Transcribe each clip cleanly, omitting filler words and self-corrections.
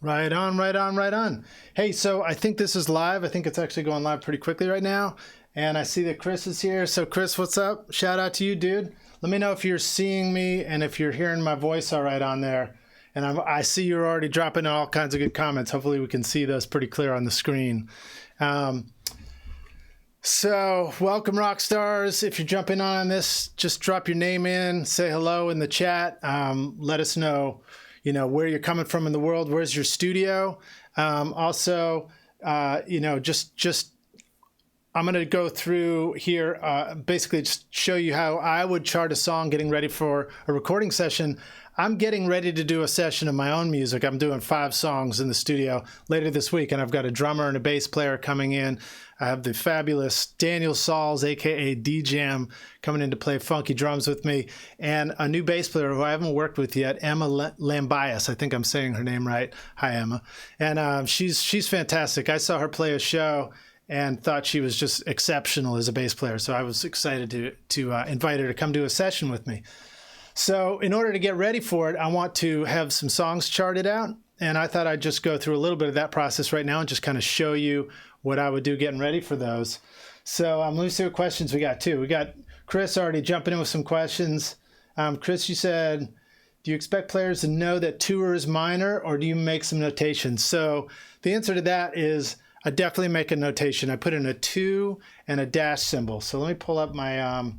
Right on, right on, right on. Hey, so I think this is live. I think it's actually going live pretty quickly right now. And I see that Chris is here. So Chris, what's up? Shout out to you, dude. Let me know if you're seeing me and if you're hearing my voice all right on there. And I see you're already dropping all kinds of good comments. Hopefully we can see those pretty clear on the screen. So welcome, rock stars. If you're jumping on this, just drop your name in, say hello in the chat. Let us know, where you're coming from in the world. Where's your studio? Also, just I'm going to go through here, basically just show you how I would chart a song getting ready for a recording session. I'm getting ready to do a session of my own music. I'm doing 5 songs in the studio later this week, and I've got a drummer and a bass player coming in. I have the fabulous Daniel Sauls, a.k.a. D-Jam, coming in to play funky drums with me, and a new bass player who I haven't worked with yet, Emma Lambias. I think I'm saying her name right. Hi, Emma. And she's fantastic. I saw her play a show and thought she was just exceptional as a bass player, so I was excited to invite her to come do a session with me. So in order to get ready for it, I want to have some songs charted out, and I thought I'd just go through a little bit of that process right now and just kind of show you what I would do getting ready for those. So let me see what questions we got too. We got Chris already jumping in with some questions. Chris, you said, do you expect players to know that tour is minor, or do you make some notations? So the answer to that is I definitely make a notation. I put in a 2 and a dash symbol. So let me pull up my,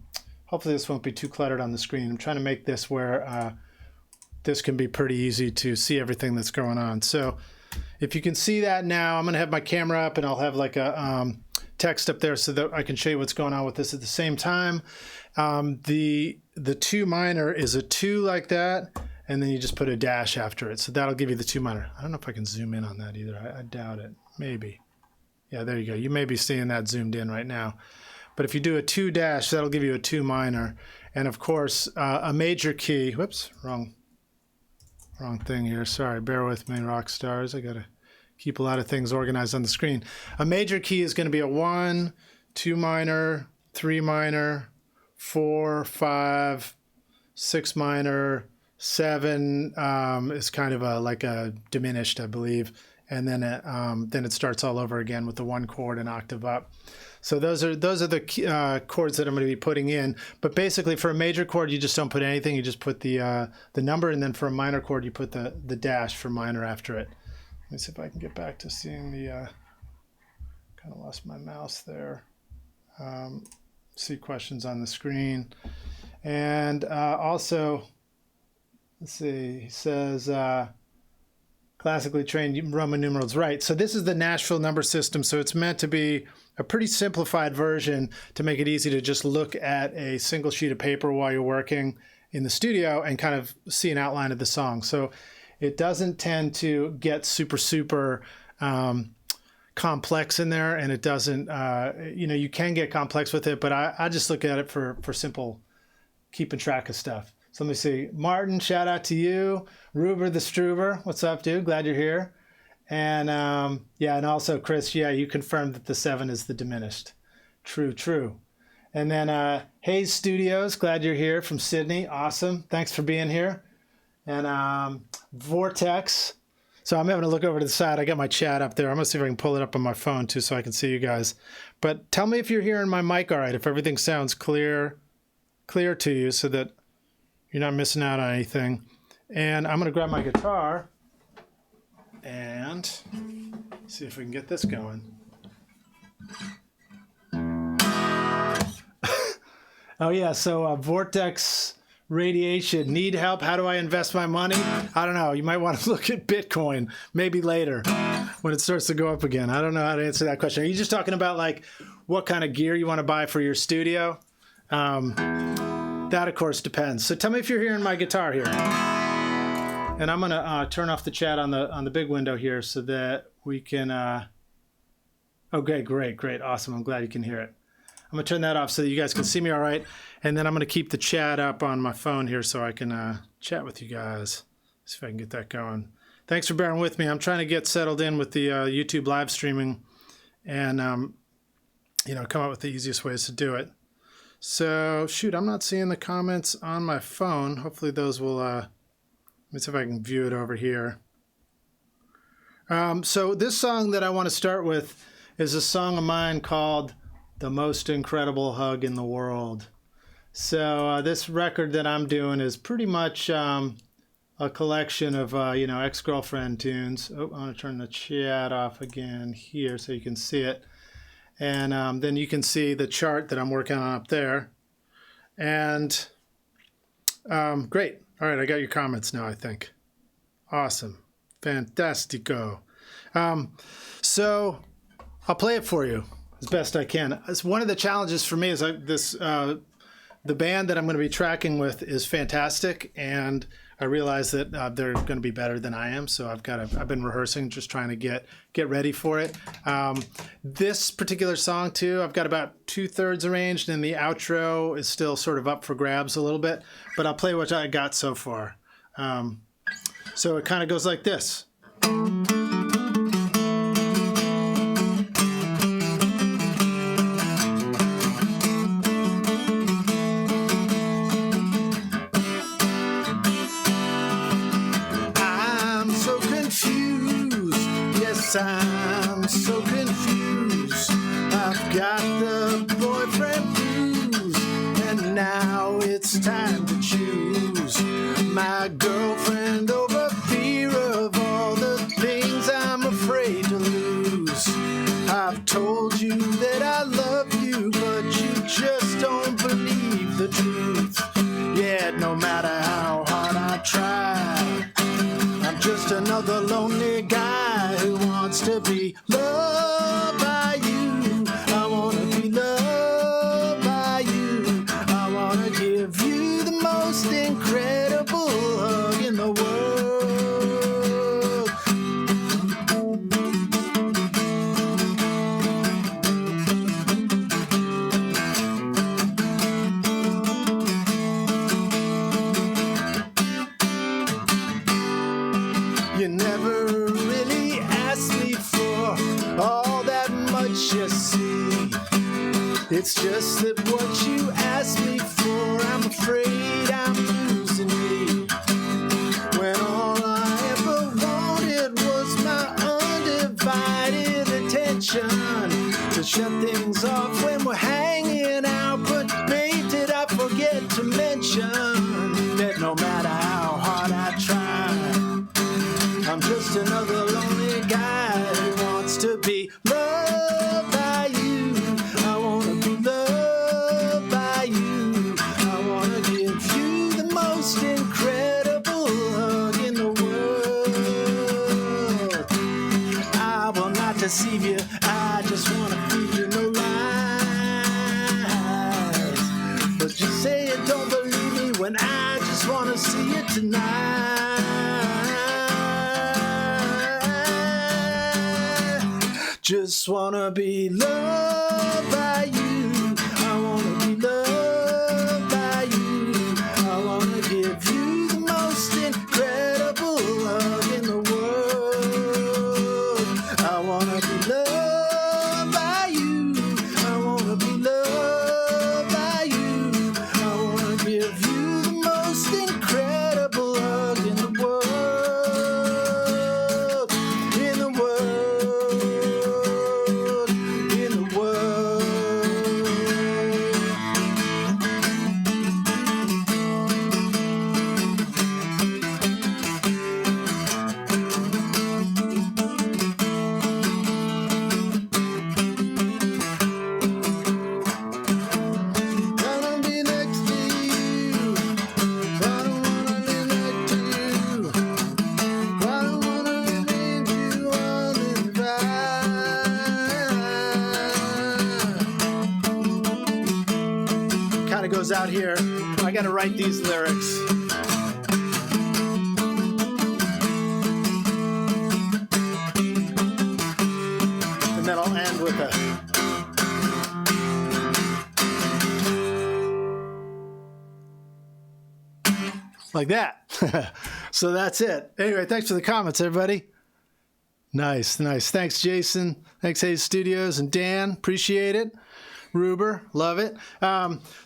hopefully this won't be too cluttered on the screen. I'm trying to make this where this can be pretty easy to see everything that's going on. So if you can see that now, I'm going to have my camera up and I'll have like a text up there so that I can show you what's going on with this at the same time. The 2 minor is a 2 like that, and then you just put a dash after it. So that'll give you the 2 minor. I don't know if I can zoom in on that either. I doubt it. Maybe. Yeah, there you go. You may be seeing that zoomed in right now. But if you do a 2 dash, that'll give you a 2 minor. And of course, a major key. Whoops, wrong thing here. Sorry, bear with me, rock stars. I got to keep a lot of things organized on the screen. A major key is going to be a 1, 2 minor, 3 minor, 4, 5, 6 minor, 7 is kind of like a diminished, I believe. And then it starts all over again with the 1 chord an octave up. So those are the chords that I'm going to be putting in. But basically, for a major chord, you just don't put anything. You just put the number, and then for a minor chord, you put the dash for minor after it. Let me see if I can get back to seeing the. Kind of lost my mouse there. See questions on the screen, and also, let's see. He says. Classically trained Roman numerals, right? So this is the Nashville Numbers System, so it's meant to be a pretty simplified version to make it easy to just look at a single sheet of paper while you're working in the studio and kind of see an outline of the song. So it doesn't tend to get super complex in there, and it doesn't, you can get complex with it, but I just look at it for simple keeping track of stuff. So let me see. Martin, shout out to you. Ruber the Struber, what's up, dude? Glad you're here. And and also Chris, you confirmed that the 7 is the diminished. True. And then Hayes Studios, glad you're here from Sydney. Awesome. Thanks for being here. And Vortex. So I'm having to look over to the side. I got my chat up there. I'm going to see if I can pull it up on my phone too so I can see you guys. But tell me if you're hearing my mic all right, if everything sounds clear to you so that you're not missing out on anything. And I'm going to grab my guitar and see if we can get this going. Oh, yeah. So Vortex Radiation. Need help? How do I invest my money? I don't know. You might want to look at Bitcoin maybe later when it starts to go up again. I don't know how to answer that question. Are you just talking about like what kind of gear you want to buy for your studio? That, of course, depends. So tell me if you're hearing my guitar here. And I'm going to turn off the chat on the big window here so that we can... Okay, great. Awesome. I'm glad you can hear it. I'm going to turn that off so that you guys can see me all right. And then I'm going to keep the chat up on my phone here so I can chat with you guys. See if I can get that going. Thanks for bearing with me. I'm trying to get settled in with the YouTube live streaming and, come up with the easiest ways to do it. So, shoot, I'm not seeing the comments on my phone. Hopefully those will, let me see if I can view it over here. So this song that I want to start with is a song of mine called "The Most Incredible Hug in the World." So this record that I'm doing is pretty much a collection of ex-girlfriend tunes. Oh, I want to turn the chat off again here so you can see it, and then you can see the chart that I'm working on up there. And great. All right, I got your comments now, I think. Awesome. Fantastico. So I'll play it for you as best I can. It's one of the challenges for me is the band that I'm going to be tracking with is fantastic, and I realize that they're going to be better than I am. So I've been rehearsing, just trying to get ready for it. This particular song too, I've got about 2/3 arranged, and the outro is still sort of up for grabs a little bit, but I'll play what I got so far. So it kind of goes like this. I'm so confused. Yes, I'm so confused. I've got the boyfriend blues, and now it's time to choose my girlfriend over fear of all the things I'm afraid to lose. I've told you that I love you, but you just don't believe the truth. Yeah, no matter how hard I try, I'm just another lonely guy who wants to be loved by you. I want to be loved by you. I want to give you the most incredible hug in the world. You never really asked me for all that much, you see. It's just that what you asked me for, I'm afraid I'm losing me. When all I ever wanted was my undivided attention, to shut things off when we're hanging out. But babe, did I forget to mention that no matter how hard I try, I'm just another lonely guy who wants to be loved by you. I want to be loved by you. I want to give you the most incredible hug in the world. I will not deceive you. I just want to feed you no lies. But you say you don't believe me when I just want to see you tonight. Just wanna be loved by you. I wanna be loved by you. I wanna give you the most incredible hug in the world. I wanna be loved by you. I wanna be loved by you. I wanna give you the most incredible hug in the world. In the world. Goes out here. I got to write these lyrics. And then I'll end with a like that. So that's it. Anyway, thanks for the comments, everybody. Nice. Thanks, Jason. Thanks, Hayes Studios and Dan. Appreciate it. Ruber, love it.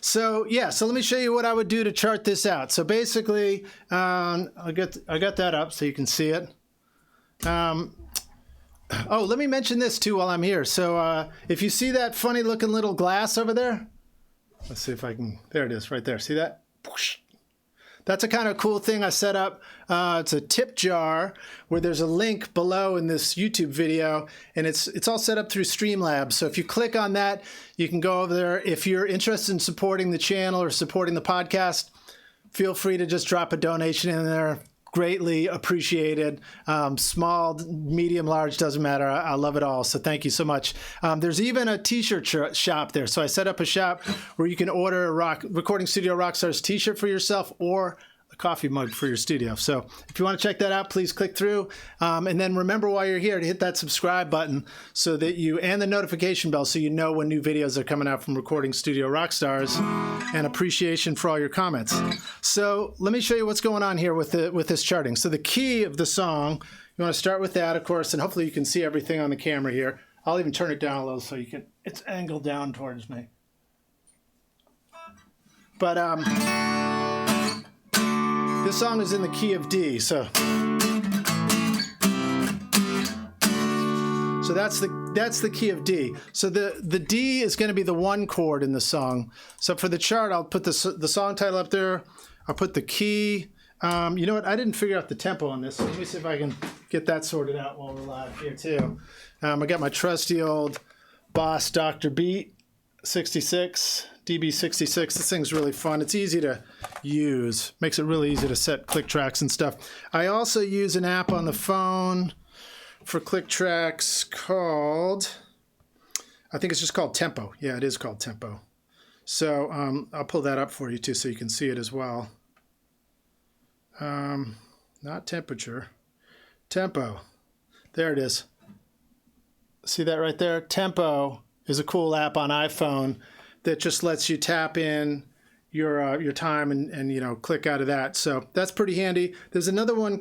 So let me show you what I would do to chart this out. So basically, I got that up so you can see it. Oh, let me mention this too while I'm here. So if you see that funny looking little glass over there, let's see if I can, there it is right there. See that? That's a kind of cool thing I set up. It's a tip jar where there's a link below in this YouTube video, and it's all set up through Streamlabs. So if you click on that, you can go over there. If you're interested in supporting the channel or supporting the podcast, feel free to just drop a donation in there. Greatly appreciated. Small, medium, large, doesn't matter. I love it all. So thank you so much. There's even a t-shirt shop there. So I set up a shop where you can order a Recording Studio Rockstars t-shirt for yourself or a coffee mug for your studio. So if you want to check that out, please click through. And then remember while you're here to hit that subscribe button so that and the notification bell so you know when new videos are coming out from Recording Studio Rockstars, and appreciation for all your comments. So let me show you what's going on here with this charting. So the key of the song, you want to start with that, of course, and hopefully you can see everything on the camera here. I'll even turn it down a little so you can, it's angled down towards me. But this song is in the key of D, so that's the key of D. So the D is going to be the one chord in the song. So for the chart, I'll put the song title up there. I'll put the key. You know what? I didn't figure out the tempo on this. So let me see if I can get that sorted out while we're live here too. I got my trusty old Boss Dr. Beat 66. DB66. This thing's really fun. It's easy to use. Makes it really easy to set click tracks and stuff. I also use an app on the phone for click tracks called, I think it's just called Tempo. Yeah, it is called Tempo. So I'll pull that up for you too so you can see it as well. Not temperature. Tempo. There it is. See that right there? Tempo is a cool app on iPhone that just lets you tap in your time and you know, click out of that. So that's pretty handy. There's another one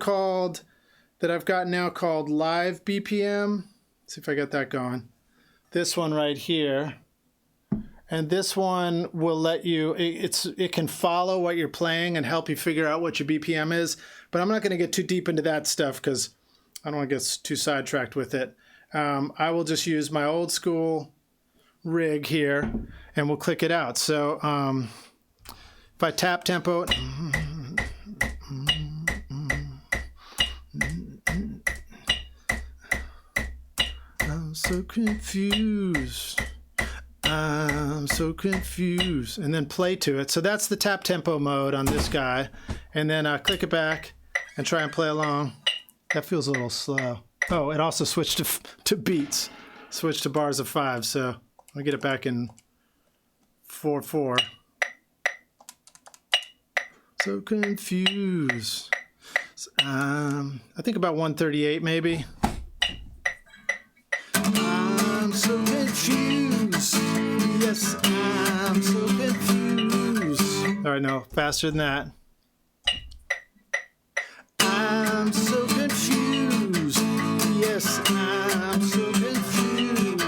that I've got now called Live BPM. Let's see if I got that going. This one right here. And this one will let you, it can follow what you're playing and help you figure out what your BPM is. But I'm not going to get too deep into that stuff because I don't want to get too sidetracked with it. I will just use my old school rig here and we'll click it out. So if I tap tempo, I'm so confused. I'm so confused. And then play to it. So that's the tap tempo mode on this guy. And then click it back and try and play along. That feels a little slow. Oh, it also switched to beats. Switched to bars of 5. So I'll get it back in 4/4. So confused. I think about 138 maybe. I'm so confused. Yes, I'm so confused. All right, no, faster than that. I'm so confused. Yes, I'm so confused.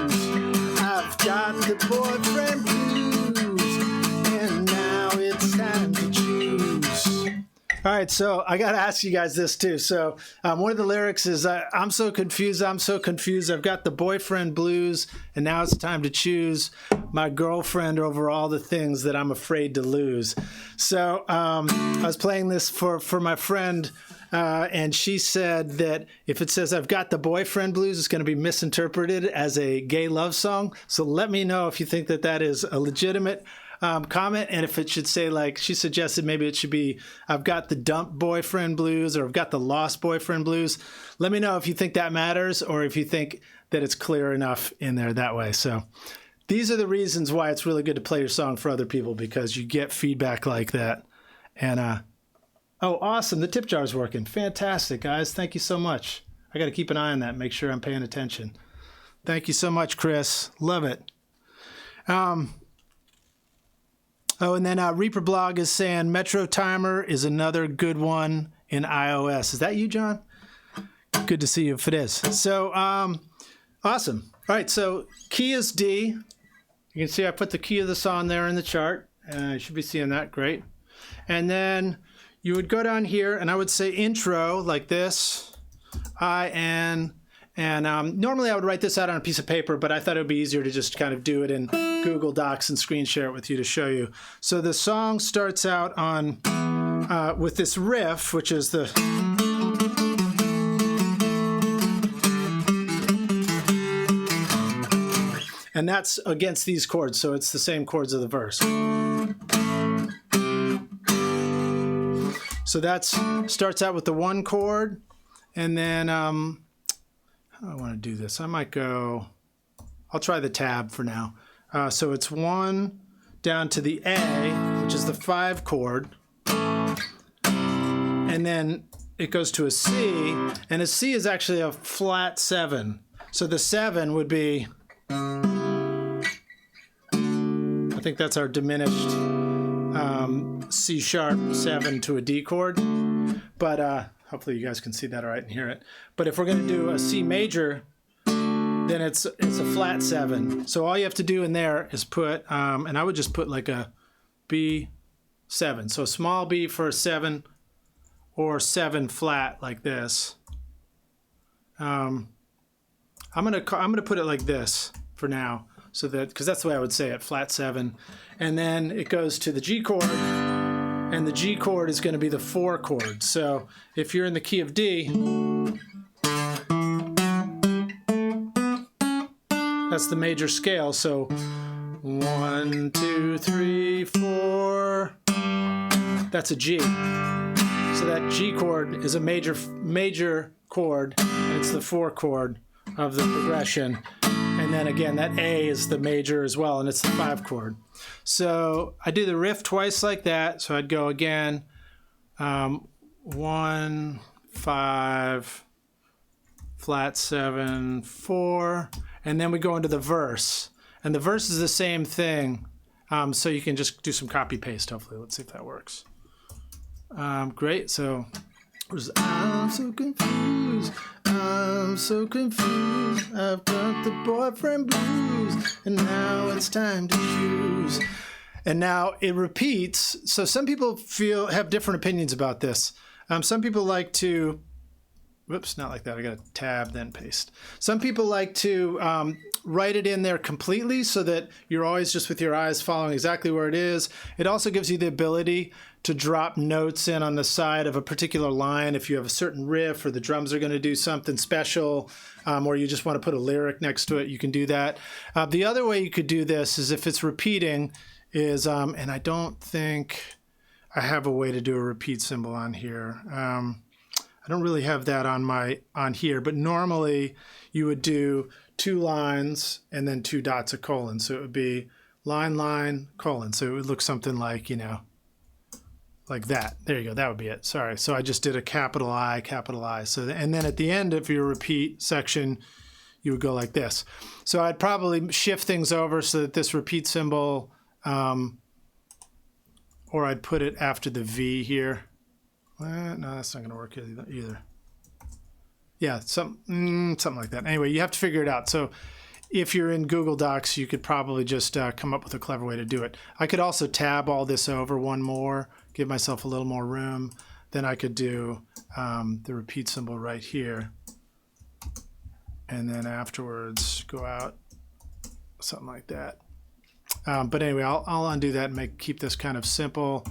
I've got the boyfriend blues, and now it's time to choose. All right, so I got to ask you guys this too. So one of the lyrics is, I'm so confused, I'm so confused. I've got the boyfriend blues, and now it's time to choose my girlfriend over all the things that I'm afraid to lose. So I was playing this for my friend, and she said that if it says I've got the boyfriend blues, it's going to be misinterpreted as a gay love song. So let me know if you think that is a legitimate comment, and if it should say, like she suggested, maybe it should be I've got the dump boyfriend blues or I've got the lost boyfriend blues. Let me know if you think that matters or if you think that it's clear enough in there that way. So these are the reasons why it's really good to play your song for other people, because you get feedback like that. And oh, awesome, the tip jar is working. Fantastic, guys. Thank you so much. I got to keep an eye on that, make sure I'm paying attention. Thank you so much, Chris. Love it. Oh, and then Reaper Blog is saying Metro Timer is another good one in iOS. Is that you, John? Good to see you if it is. So, awesome. All right, so key is D. You can see I put the key of the song there in the chart. You should be seeing that. Great. And then you would go down here, and I would say intro like this, I-N, And normally I would write this out on a piece of paper, but I thought it would be easier to just kind of do it in Google Docs and screen share it with you to show you. So the song starts out on with this riff, which is the... And that's against these chords, so it's the same chords of the verse. So that starts out with the one chord, and then how do I want to do this? I might go, I'll try the tab for now. So it's 1 down to the A, which is the 5 chord, and then it goes to a C, and a C is actually a flat 7. So the 7 would be, I think that's our diminished C sharp 7 to a D chord, but hopefully you guys can see that all right and hear it. But if we're going to do a C major, then it's a flat 7. So all you have to do in there is put, and I would just put like a B7. So a small B for a 7 or 7 flat like this. I'm gonna put it like this for now, so that, because that's the way I would say it, flat 7, and then it goes to the G chord, and the G chord is going to be the 4 chord. So if you're in the key of D, that's the major scale. So 1, 2, 3, 4. That's a G. So that G chord is a major chord, and it's the 4 chord of the progression. And then again, that A is the major as well, and it's the 5 chord. So I do the riff twice like that. So I'd go again, 1, 5, flat 7, 4, and then we go into the verse. And the verse is the same thing. So you can just do some copy paste, hopefully. Let's see if that works. Great. So I'm so confused. I'm so confused. I've got the boyfriend blues, and now it's time to choose. And now it repeats. So some people have different opinions about this. Some people like to, whoops, not like that. I got to tab, then paste. Some people like to write it in there completely so that you're always just with your eyes following exactly where it is. It also gives you the ability to drop notes in on the side of a particular line if you have a certain riff or the drums are going to do something special, or you just want to put a lyric next to it, you can do that. The other way you could do this is if it's repeating is, and I don't think I have a way to do a repeat symbol on here. I don't really have that on here, but normally you would do 2 lines and then 2 dots, a colon. So it would be line, line, colon. So it would look something like, you know, like that. There you go. That would be it. Sorry. So I just did a capital I, capital I. So, and then at the end of your repeat section, you would go like this. So I'd probably shift things over so that this repeat symbol, or I'd put it after the V here. No, that's not going to work either. Yeah, something like that. Anyway, you have to figure it out. So if you're in Google Docs, you could probably just come up with a clever way to do it. I could also tab all this over one more, give myself a little more room. Then I could do the repeat symbol right here. And then afterwards, go out, something like that. But anyway, I'll undo that and keep this kind of simple.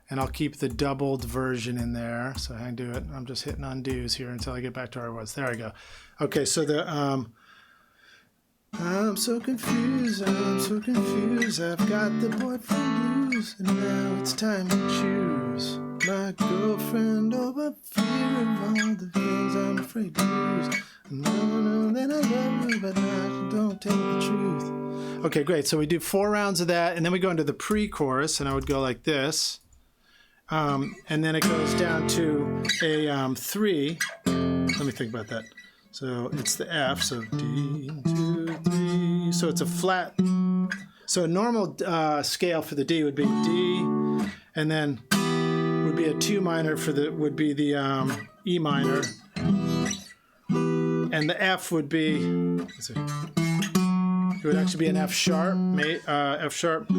And I'll keep the doubled version in there. So I can do it. I'm just hitting undos here until I get back to where I was. There I go. Okay, so the I'm so confused. I'm so confused. I've got the boyfriend blues, and now it's time to choose my girlfriend over fear of all the things I'm afraid to lose. No, that I love you, but I don't tell the truth. Okay, great. So we do 4 rounds of that, and then we go into the pre-chorus, and I would go like this. And then it goes down to a 3. Let me think about that. So it's the F, so D, 2, 3. So it's a flat. So a normal scale for the D would be D, and then would be a 2 minor would be the E minor, and the F would be, let's see, it would actually be an F sharp, F sharp.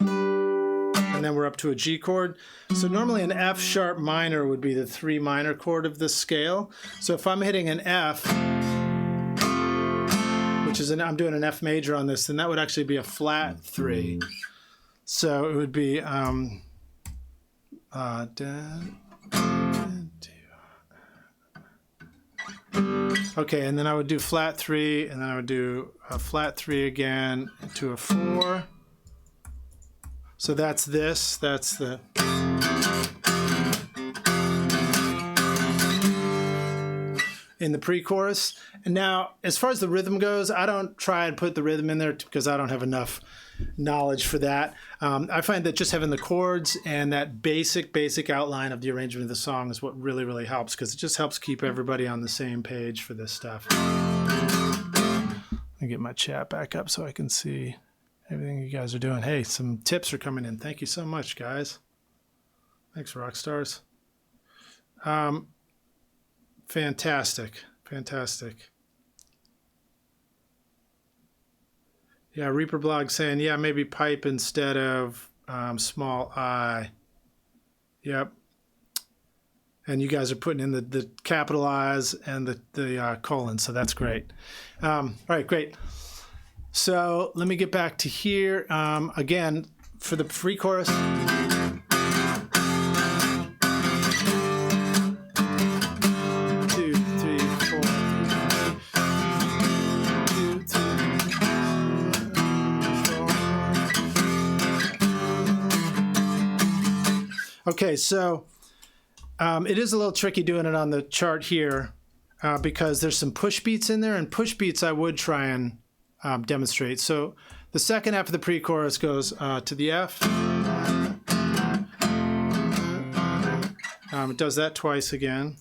And and then we're up to a G chord. So normally an F sharp minor would be the 3 minor chord of this scale. So if I'm hitting an F, which is I'm doing an F major on this, then that would actually be a flat 3. So it would be okay, and then I would do flat 3, and then I would do a flat 3 again to a 4. So that's this. That's the in the pre-chorus. And now, as far as the rhythm goes, I don't try and put the rhythm in there because I don't have enough knowledge for that. I find that just having the chords and that basic outline of the arrangement of the song is what really, really helps, because it just helps keep everybody on the same page for this stuff. Let me get my chat back up so I can see everything you guys are doing. Hey, some tips are coming in. Thank you so much, guys. Thanks, rock stars. Fantastic. Yeah, Reaper Blog saying, yeah, maybe pipe instead of small I. Yep. And you guys are putting in the capital I's and the colon, so that's great. All right, great. So let me get back to here. Again, for the free chorus. Okay, so it is a little tricky doing it on the chart here because there's some push beats in there, and push beats I would try and demonstrate. So the second half of the pre-chorus goes to the F. It does that twice again,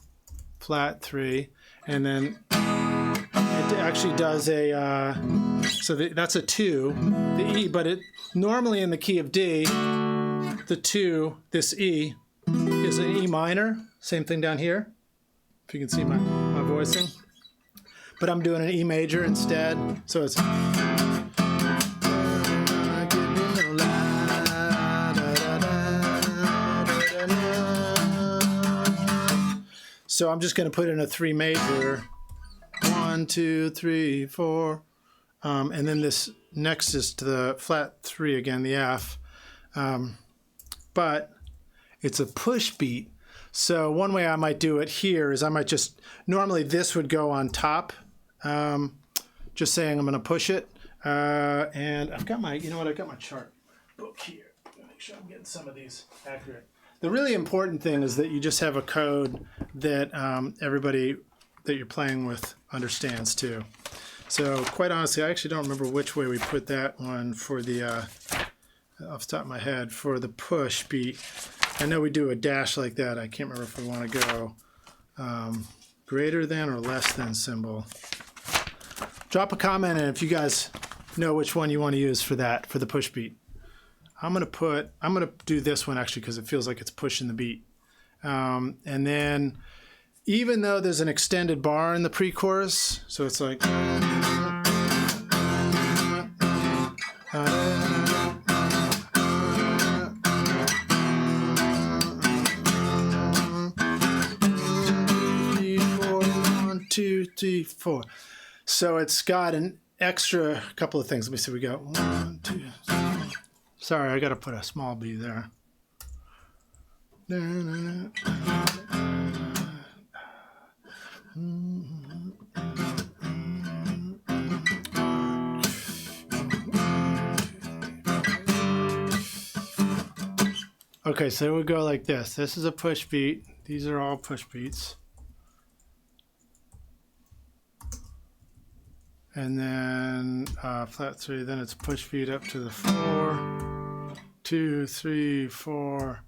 flat 3, and then it actually does a, so that's a 2, the E, but it normally in the key of D, the 2, this E, is an E minor. Same thing down here, if you can see my voicing. But I'm doing an E major instead. So it's... So I'm just going to put in a 3 major. 1, 2, 3, 4. And then this next is to the flat 3 again, the F. But it's a push beat. So one way I might do it here is I might just, normally this would go on top, just saying I'm going to push it. And I've got my, you know what, I've got my chart book here. Make sure I'm getting some of these accurate. The really important thing is that you just have a code that everybody that you're playing with understands too. So quite honestly, I actually don't remember which way we put that one for the, off the top of my head, for the push beat. I know we do a dash like that. I can't remember if we want to go greater than or less than symbol. Drop a comment and if you guys know which one you want to use for that, for the push beat. I'm gonna do this one actually because it feels like it's pushing the beat. And then even though there's an extended bar in the pre-chorus, so it's like two, three, four. So it's got an extra couple of things. Let me see. We got 1, 2, 3. Sorry, I got to put a small B there. Okay, so we go like this. This is a push beat. These are all push beats. And then flat 3, then it's push beat up to the 4, 2, 3, 4.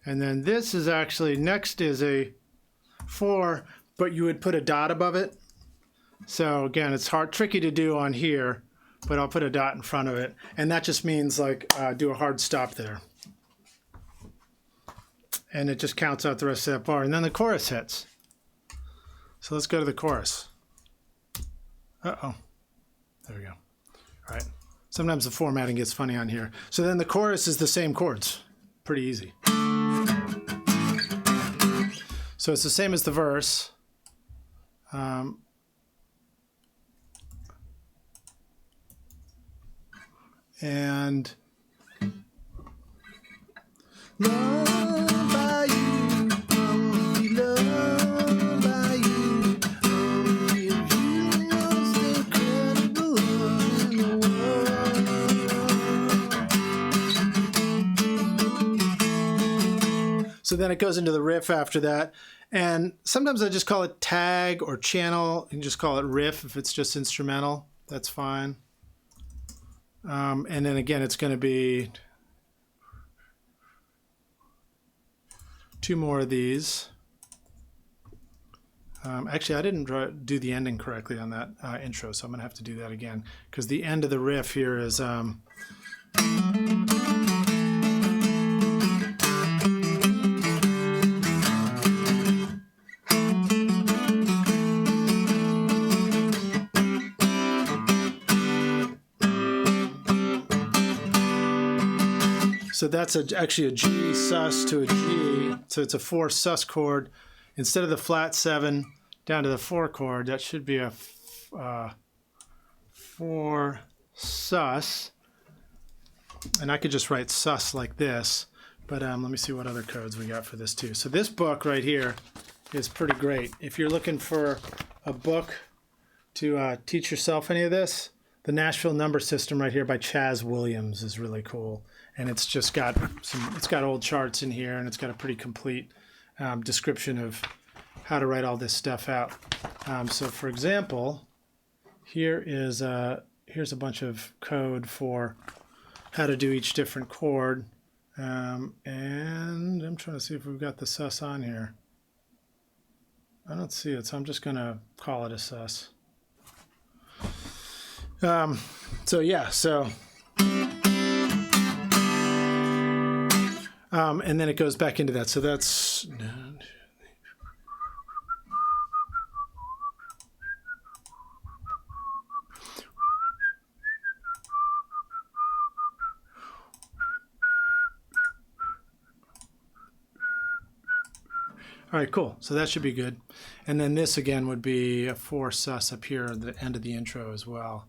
And then this is actually, next is a 4, but you would put a dot above it. So again, it's tricky to do on here, but I'll put a dot in front of it. And that just means like do a hard stop there. And it just counts out the rest of that bar. And then the chorus hits. So let's go to the chorus. Uh-oh. There we go. All right. Sometimes the formatting gets funny on here. So then the chorus is the same chords. pretty easy. So it's the same as the verse. And loved by you, only loved by you, only if you was the incredible one in the world. So then it goes into the riff after that. And sometimes I just call it tag or channel. You can just call it riff if it's just instrumental. That's fine. And then again, it's going to be 2 more of these. Actually, I didn't do the ending correctly on that intro, so I'm going to have to do that again, because the end of the riff here is... So that's actually a G sus to a G. So it's a 4 sus chord. Instead of the flat 7 down to the 4 chord, that should be a 4 sus. And I could just write sus like this. But let me see what other codes we got for this too. So this book right here is pretty great. If you're looking for a book to teach yourself any of this, the Nashville Numbers System right here by Chaz Williams is really cool. And it's just got it's got old charts in here, and it's got a pretty complete description of how to write all this stuff out. So for example, here's a bunch of code for how to do each different chord. And I'm trying to see if we've got the sus on here. I don't see it, so I'm just going to call it a sus. So yeah, so... and then it goes back into that. So that's... All right, cool. So that should be good. And then this again would be a 4 sus up here at the end of the intro as well.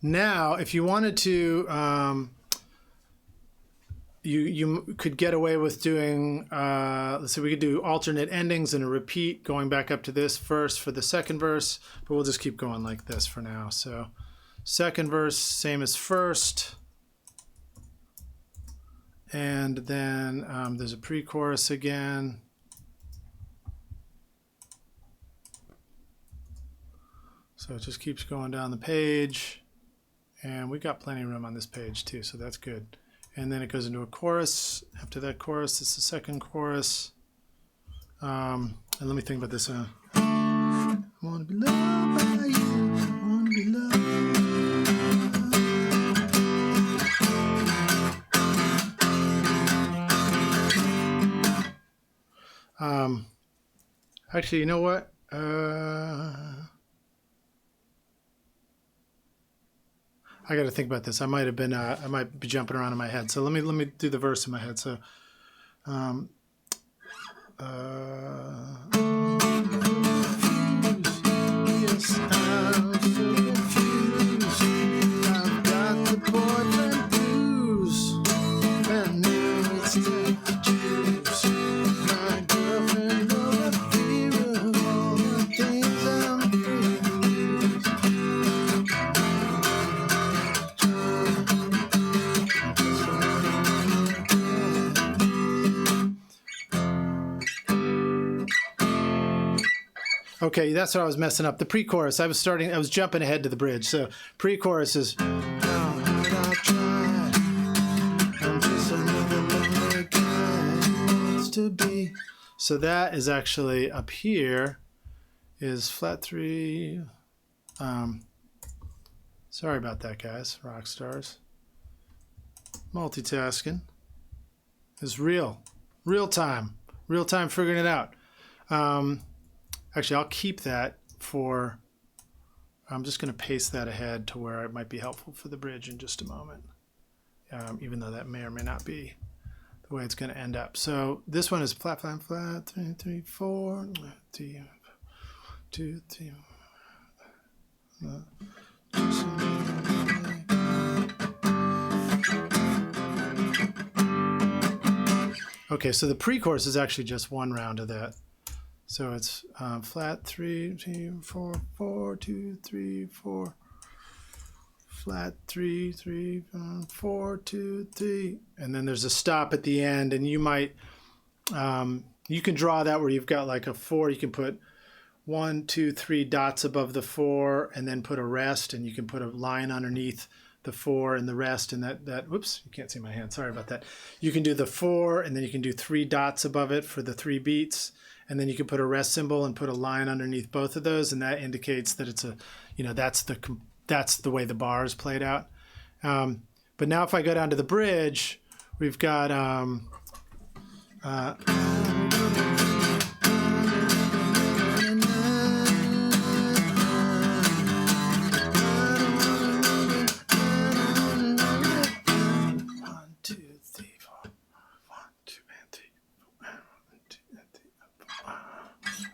Now, if you wanted to... You could get away with doing, let's say we could do alternate endings and a repeat going back up to this verse for the second verse, but we'll just keep going like this for now. So second verse, same as first. And then there's a pre-chorus again. So it just keeps going down the page. And we got plenty of room on this page too, so that's good. And then it goes into a chorus. After that chorus, it's the second chorus. And let me think about this. I want to be loved by you. I want to be loved. Actually, you know what? I got to think about this. I might be jumping around in my head. So let me do the verse in my head. So, yes, I'm so confused. I've got the boyfriend blues, and now it's time to choose my girlfriend or a fear of all the things I'm afraid to lose. Okay, that's what I was messing up. The pre-chorus, I was jumping ahead to the bridge. So pre-chorus is... So that is actually up here is flat 3. Sorry about that, guys, rock stars. Multitasking is real time figuring it out. Actually, I'll keep that for, I'm just going to paste that ahead to where it might be helpful for the bridge in just a moment. even though that may or may not be the way it's going to end up. So this one is flat, flat, flat, 3, 3, 4, 2, 2, 3. Okay, so the pre-chorus is actually just one round of that. So it's flat 3, 2, 4, 4, 2, 3, 4. Flat 3, 3, 4, 2, 3, and then there's a stop at the end. And you might, you can draw that where you've got like a 4. You can put 1, 2, 3 dots above the 4, and then put a rest, and you can put a line underneath the 4 and the rest, and that. Whoops, you can't see my hand. Sorry about that. You can do the 4, and then you can do 3 dots above it for the 3 beats, and then you can put a rest symbol and put a line underneath both of those, and that indicates that it's a, that's the way the bar is played out. But now if I go down to the bridge, we've got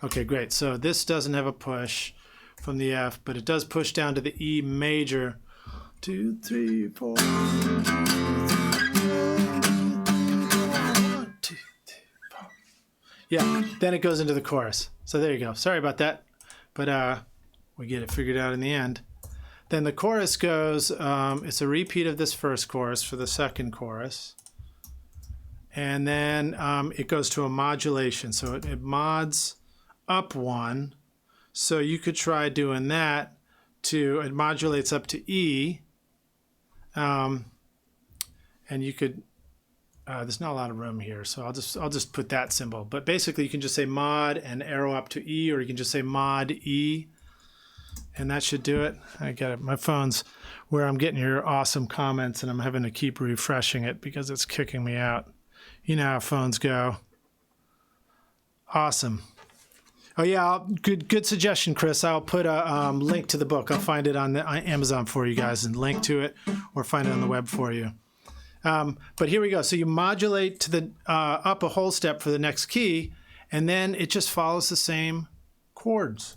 okay, great. So this doesn't have a push from the F, but it does push down to the E major. 2, 3, 4. 1, 2, 3, 4. Yeah, then it goes into the chorus. So there you go. Sorry about that, but we get it figured out in the end. Then the chorus goes, it's a repeat of this first chorus for the second chorus. And then it goes to a modulation. So it mods up 1. So you could try doing that it modulates up to E. And you could, there's not a lot of room here, so I'll just put that symbol. But basically you can just say mod and arrow up to E, or you can just say mod E, and that should do it. I got it. My phone's where I'm getting your awesome comments, and I'm having to keep refreshing it because it's kicking me out. You know how phones go. Awesome. Oh yeah, good suggestion, Chris. I'll put a link to the book. I'll find it on Amazon for you guys and link to it, or find it on the web for you. But here we go. So you modulate to the up a whole step for the next key, and then it just follows the same chords.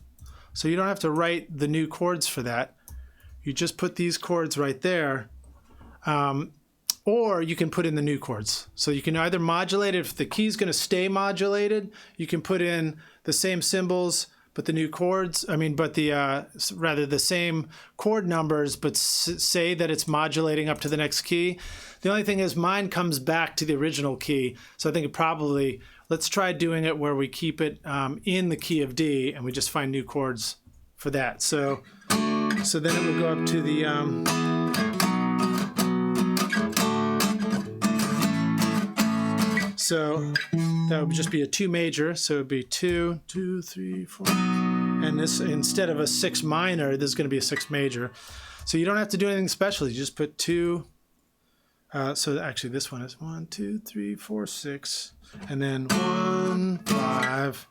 So you don't have to write the new chords for that. You just put these chords right there, or you can put in the new chords. So you can either modulate it if the key's going to stay modulated. You can put in the same symbols, but the new chords, but the same chord numbers, but say that it's modulating up to the next key. The only thing is mine comes back to the original key. So I think let's try doing it where we keep it in the key of D, and we just find new chords for that. So then it would go up to the, so that would just be a 2 major, so it would be 2, 2, 3, 4. And this, instead of a 6 minor, this is going to be a 6 major. So you don't have to do anything special. You just put 2. So actually this one is 1, 2, 3, 4, 6. And then 1, 5.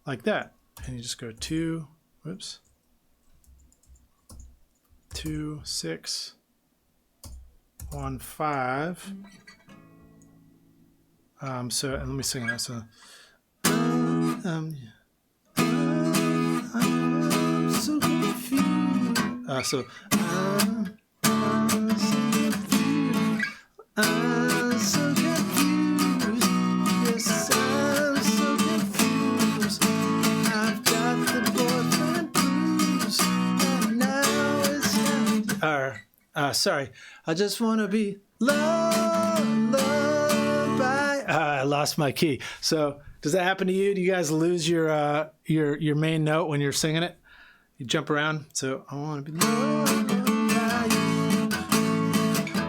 Like that. And you just go 2, whoops. 2, 6. 1, 5. So, and let me sing that. So, I'm so confused. I'm so confused. I'm so confused. Yes, I'm so confused. I've got the boyfriend blues, and now it's time. Sorry. I just want to be loved by. I lost my key. So does that happen to you? Do you guys lose your main note when you're singing it? You jump around. So I want to be loved by you.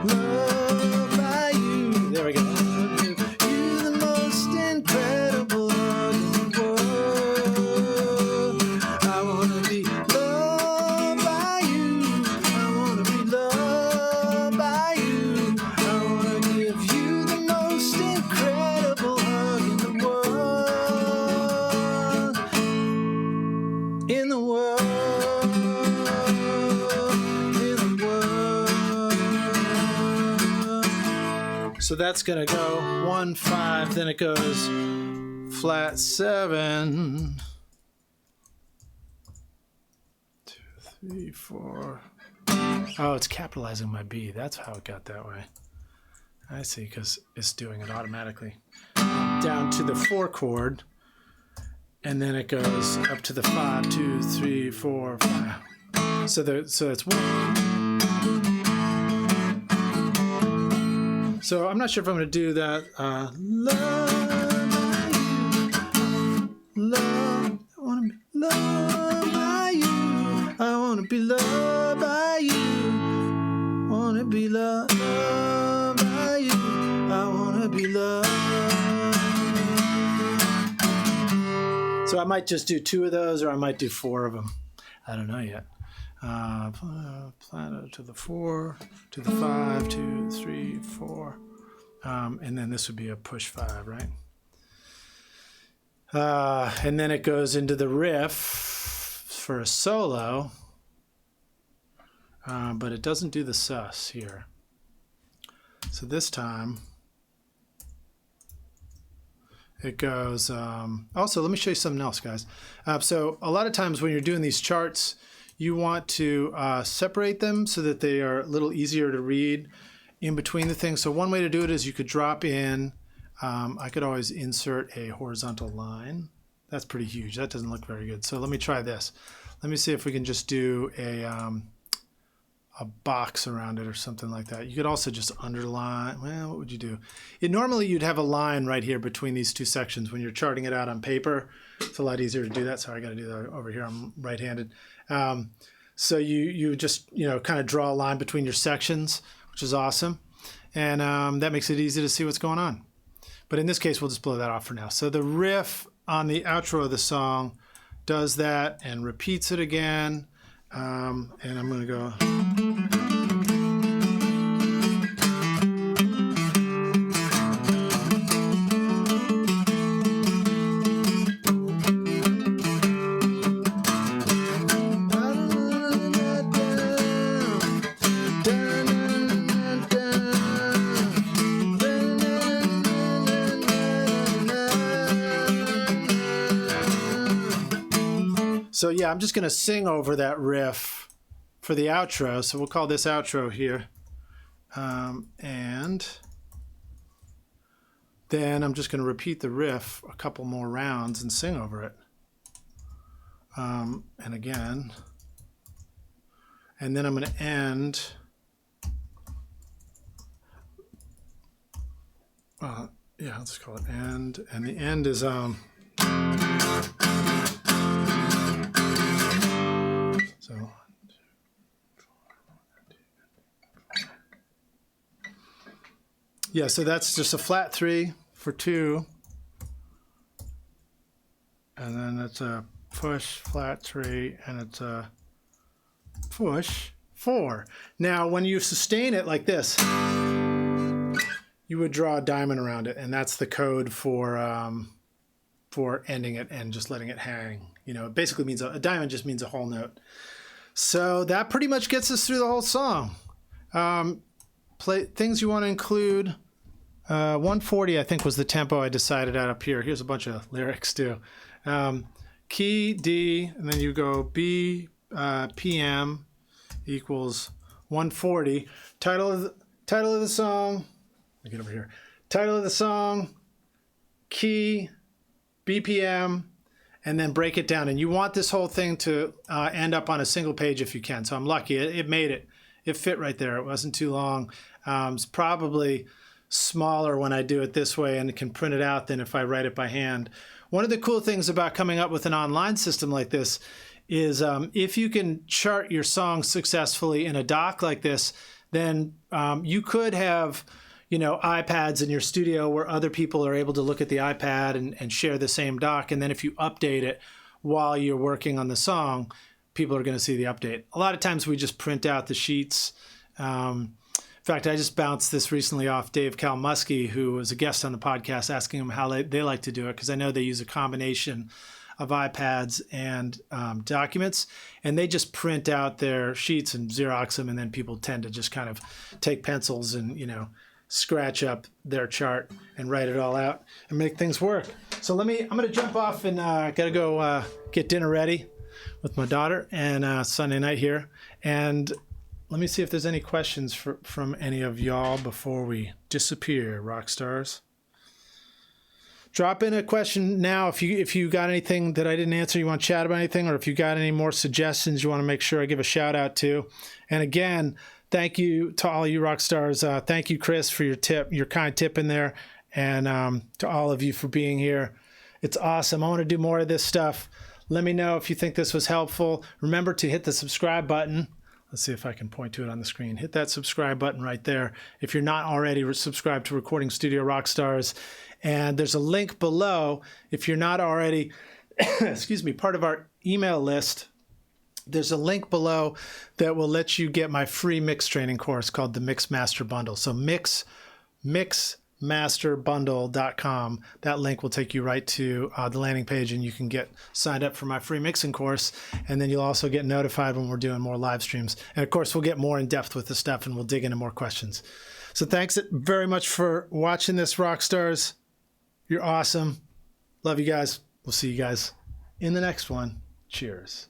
Loved by you. There we go. You're the most incredible hug in the world. I want to be loved by you. I want to be loved by you. I want to give you the most incredible hug in the world. In the world. So that's going to go 1, 5, then it goes flat 7, 2, 3, 4. Oh, it's capitalizing my B. That's how it got that way. I see, because it's doing it automatically. Down to the 4 chord, and then it goes up to the 5, 2, 3, 4, 5. So it's 1. So I'm not sure if I'm going to do that. Love, love, I want to be loved by you. I want to be loved by you. Want to be loved by you. I want to be loved. So I might just do 2 of those, or I might do 4 of them. I don't know yet. Plateau to the 4, to the 5, 2, 3, 4. And then this would be a push 5, right? And then it goes into the riff for a solo, but it doesn't do the sus here. So this time it goes, also let me show you something else, guys. So a lot of times when you're doing these charts, you want to separate them so that they are a little easier to read in between the things. So one way to do it is you could drop in, I could always insert a horizontal line. That's pretty huge. That doesn't look very good. So let me try this. Let me see if we can just do a box around it or something like that. You could also just underline. Well, what would you do? Normally you'd have a line right here between these 2 sections when you're charting it out on paper. It's a lot easier to do that. Sorry, I got to do that over here. I'm right-handed. So you just kind of draw a line between your sections, which is awesome, and that makes it easy to see what's going on. But in this case, we'll just blow that off for now. So the riff on the outro of the song does that and repeats it again, and I'm going to go. So yeah, I'm just going to sing over that riff for the outro. So we'll call this outro here. And then I'm just going to repeat the riff a couple more rounds and sing over it. And again. And then I'm going to end. Yeah, let's call it end. And the end is... So, 1, 2, 4. Yeah, so that's just a flat 3 for 2. And then it's a push flat 3, and it's a push 4. Now, when you sustain it like this, you would draw a diamond around it, and that's the code for ending it and just letting it hang. It basically means a diamond just means a whole note. So that pretty much gets us through the whole song. Things you want to include. 140, I think, was the tempo I decided out up here. Here's a bunch of lyrics too. Key D, and then you go B, PM equals 140. Title of the song. Let me get over here. Title of the song. Key, BPM. And then break it down. And you want this whole thing to end up on a single page if you can. So I'm lucky. It made it. It fit right there. It wasn't too long. It's probably smaller when I do it this way and can print it out than if I write it by hand. One of the cool things about coming up with an online system like this is if you can chart your song successfully in a doc like this, then you could have iPads in your studio where other people are able to look at the iPad and share the same doc. And then if you update it while you're working on the song, people are going to see the update. A lot of times we just print out the sheets. In fact, I just bounced this recently off Dave Kalmusky, who was a guest on the podcast, asking him how they like to do it, because I know they use a combination of iPads and documents, and they just print out their sheets and Xerox them, and then people tend to just kind of take pencils and, scratch up their chart and write it all out and make things work. So I'm going to jump off and got to go get dinner ready with my daughter and Sunday night here. And let me see if there's any questions from any of y'all before we disappear, rock stars. Drop in a question now if you got anything that I didn't answer, you want to chat about anything, or if you got any more suggestions you want to make sure I give a shout out to. And again, thank you to all you rock stars. Thank you, Chris, for your kind tip in there, and to all of you for being here. It's awesome. I want to do more of this stuff. Let me know if you think this was helpful. Remember to hit the subscribe button. Let's see if I can point to it on the screen. Hit that subscribe button right there if you're not already subscribed to Recording Studio Rockstars. And there's a link below if you're not already, excuse me, part of our email list. There's a link below that will let you get my free mix training course called the Mix Master Bundle. So mixmasterbundle.com. That link will take you right to the landing page, and you can get signed up for my free mixing course. And then you'll also get notified when we're doing more live streams. And of course, we'll get more in depth with the stuff, and we'll dig into more questions. So thanks very much for watching this, Rockstars. You're awesome. Love you guys. We'll see you guys in the next one. Cheers.